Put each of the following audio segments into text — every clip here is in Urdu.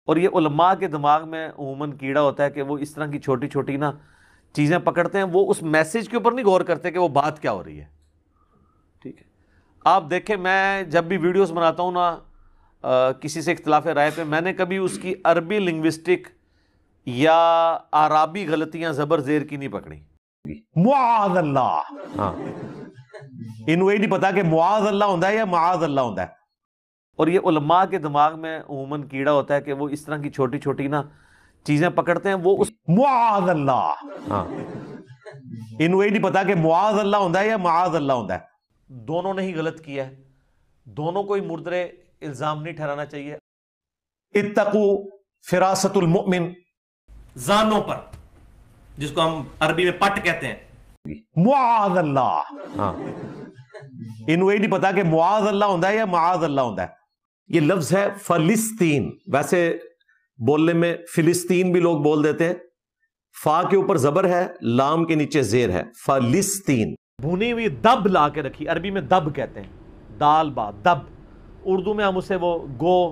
اور یہ علماء کے دماغ میں عموماً کیڑا ہوتا ہے کہ وہ اس طرح کی چھوٹی چھوٹی نا چیزیں پکڑتے ہیں، وہ اس میسج کے اوپر نہیں غور کرتے کہ وہ بات کیا ہو رہی ہے. ٹھیک ہے، آپ دیکھیں میں جب بھی ویڈیوز بناتا ہوں نا کسی سے اختلاف رائے پہ، میں نے کبھی اس کی عربی لنگوسٹک یا عربی غلطیاں زبر زیر کی نہیں پکڑی. معاذ اللہ، ہاں انہوں یہ نہیں پتا کہ معاذ اللہ ہوتا ہے یا معاذ اللہ ہوتا ہے. اور یہ علماء کے دماغ میں عموماً کیڑا ہوتا ہے کہ وہ اس طرح کی چھوٹی چھوٹی نا چیزیں پکڑتے ہیں، وہ اس معاذ اللہ، ہاں انہوں یہ نہیں پتا کہ معاذ اللہ ہوتا ہے یا معاذ اللہ ہوتا ہے. دونوں نے ہی غلط کیا ہے، دونوں کو ہی مردرے الزام نہیں ٹھہرانا چاہیے. اتقوا فراست المؤمن، زانوں پر، جس کو ہم عربی میں پٹ کہتے ہیں. معاذ اللہ، ہاں انہوں یہ نہیں پتا کہ معاذ اللہ ہوتا ہے یا معاذ اللہ ہوتا ہے. یہ لفظ ہے فلسطین، ویسے بولنے میں فلسطین بھی لوگ بول دیتے ہیں. فا کے اوپر زبر ہے، لام کے نیچے زیر ہے، فلسطین. بھونی ہوئی دب لا کے رکھی، عربی میں دب کہتے ہیں، دال با دب، اردو میں ہم اسے وہ گو.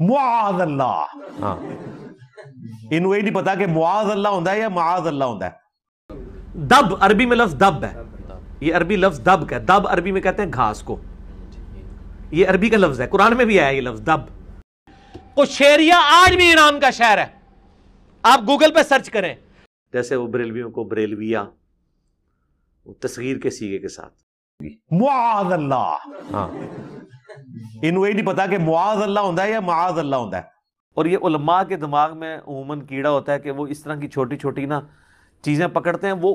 معاذ اللہ، ہاں انہوں یہ نہیں پتا کہ معاذ اللہ ہوتا ہے یا معاذ اللہ ہوتا ہے. دب عربی میں لفظ دب ہے، یہ عربی لفظ دب کا ہے. دب عربی میں کہتے ہیں گھاس کو، یہ عربی کا لفظ ہے، قرآن میں بھی آیا یہ لفظ دب. قشیریہ آج بھی ایران کا شہر ہے، آپ گوگل پہ سرچ کریں. جیسے وہ بریلویوں کو بریلویہ، وہ تصغیر کے سیغے کے ساتھ. معاذ اللہ، ہاں انہوں یہ نہیں پتا کہ معاذ اللہ ہوتا ہے یا معاذ اللہ ہوتا ہے. اور یہ علماء کے دماغ میں عموماً کیڑا ہوتا ہے کہ وہ اس طرح کی چھوٹی چھوٹی نا چیزیں پکڑتے ہیں، وہ